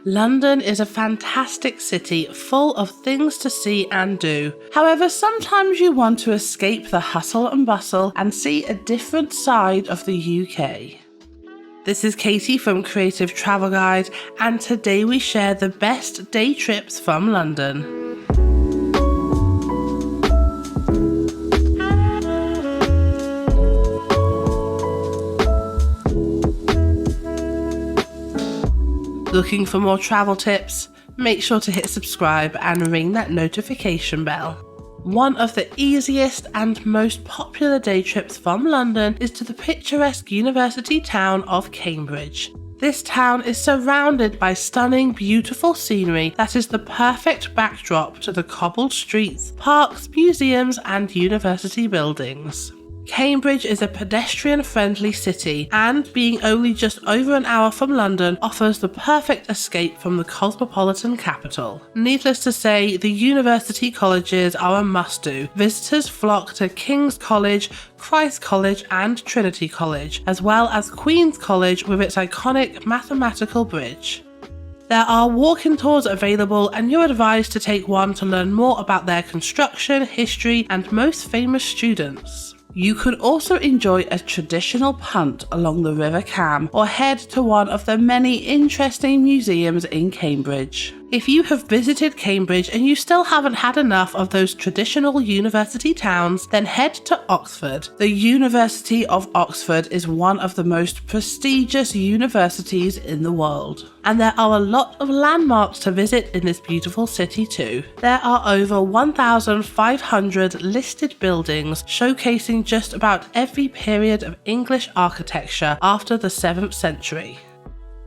London is a fantastic city full of things to see and do. However, sometimes you want to escape the hustle and bustle and see a different side of the UK. This is Katie from Creative Travel Guide, and today we share the best day trips from London. Looking for more travel tips? Make sure to hit subscribe and ring that notification bell. One of the easiest and most popular day trips from London is to the picturesque university town of Cambridge. This town is surrounded by stunning, beautiful scenery that is the perfect backdrop to the cobbled streets, parks, museums, and university buildings. Cambridge is a pedestrian-friendly city and, being only just over an hour from London, offers the perfect escape from the cosmopolitan capital. Needless to say, the university colleges are a must-do. Visitors flock to King's College, Christ's College and Trinity College, as well as Queen's College with its iconic mathematical bridge. There are walk-in tours available, and you're advised to take one to learn more about their construction, history and most famous students. You could also enjoy a traditional punt along the River Cam or head to one of the many interesting museums in Cambridge. If you have visited Cambridge and you still haven't had enough of those traditional university towns, then head to Oxford. The University of Oxford is one of the most prestigious universities in the world, and there are a lot of landmarks to visit in this beautiful city too. There are over 1,500 listed buildings showcasing just about every period of English architecture after the 7th century.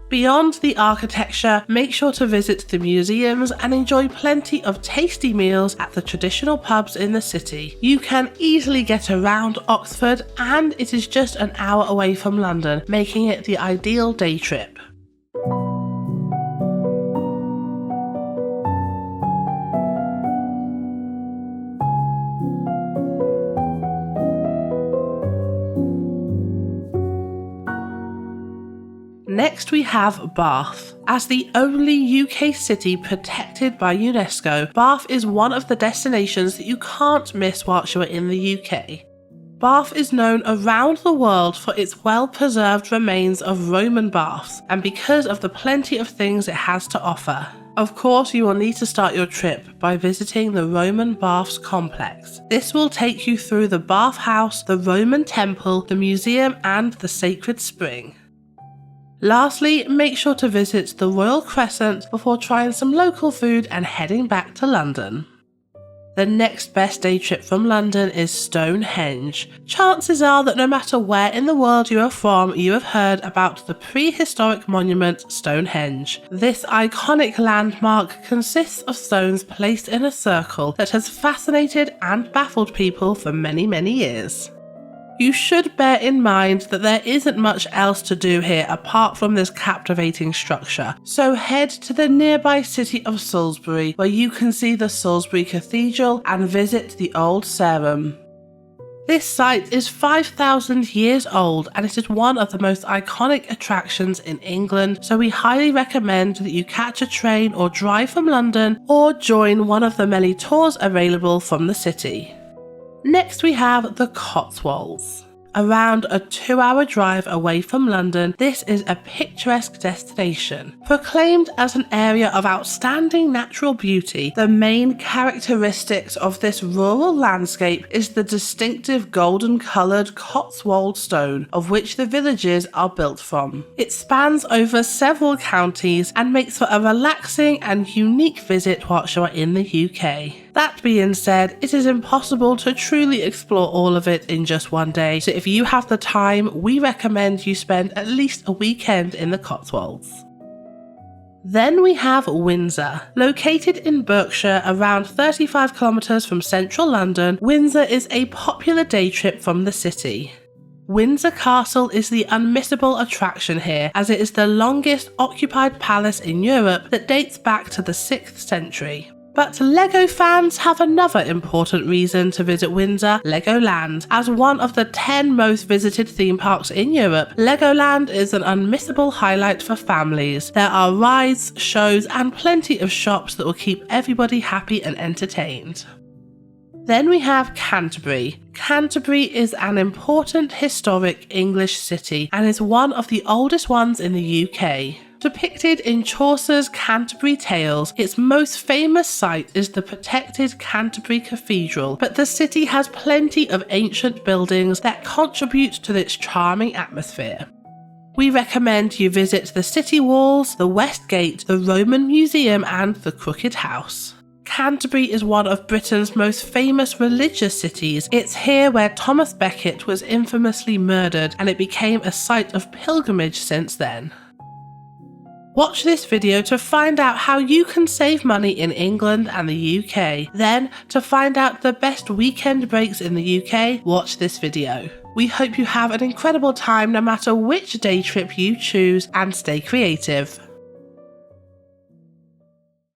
Beyond the architecture, make sure to visit the museums and enjoy plenty of tasty meals at the traditional pubs in the city. You can easily get around Oxford, and it is just an hour away from London, making it the ideal day trip. Next we have Bath. As the only UK city protected by UNESCO, Bath is one of the destinations that you can't miss whilst you're in the UK. Bath is known around the world for its well-preserved remains of Roman baths, and because of the plenty of things it has to offer. Of course, you will need to start your trip by visiting the Roman Baths complex. This will take you through the bath house, the Roman temple, the museum and the sacred spring. Lastly, make sure to visit the Royal Crescent before trying some local food and heading back to London. The next best day trip from London is Stonehenge. Chances are that no matter where in the world you are from, you have heard about the prehistoric monument Stonehenge. This iconic landmark consists of stones placed in a circle that has fascinated and baffled people for many, many years. You should bear in mind that there isn't much else to do here apart from this captivating structure, so head to the nearby city of Salisbury, where you can see the Salisbury Cathedral and visit the Old Sarum. This site is 5,000 years old and it is one of the most iconic attractions in England, so we highly recommend that you catch a train or drive from London or join one of the many tours available from the city. Next we have the Cotswolds. Around a 2-hour drive away from London, this is a picturesque destination. Proclaimed as an area of outstanding natural beauty, the main characteristics of this rural landscape is the distinctive golden-coloured Cotswold stone of which the villages are built from. It spans over several counties and makes for a relaxing and unique visit whilst you are in the UK. That being said, it is impossible to truly explore all of it in just one day, so if you have the time, we recommend you spend at least a weekend in the Cotswolds. Then we have Windsor. Located in Berkshire, around 35 kilometres from central London, Windsor is a popular day trip from the city. Windsor Castle is the unmissable attraction here, as it is the longest occupied palace in Europe that dates back to the 6th century. But LEGO fans have another important reason to visit Windsor, Legoland. As one of the 10 most visited theme parks in Europe, Legoland is an unmissable highlight for families. There are rides, shows, and plenty of shops that will keep everybody happy and entertained. Then we have Canterbury. Canterbury is an important historic English city and is one of the oldest ones in the UK. Depicted in Chaucer's Canterbury Tales, its most famous site is the protected Canterbury Cathedral, but the city has plenty of ancient buildings that contribute to its charming atmosphere. We recommend you visit the city walls, the West Gate, the Roman Museum and the Crooked House. Canterbury is one of Britain's most famous religious cities. It's here where Thomas Becket was infamously murdered, and it became a site of pilgrimage since then. Watch this video to find out how you can save money in England and the UK. Then, to find out the best weekend breaks in the UK, watch this video. We hope you have an incredible time no matter which day trip you choose, and stay creative.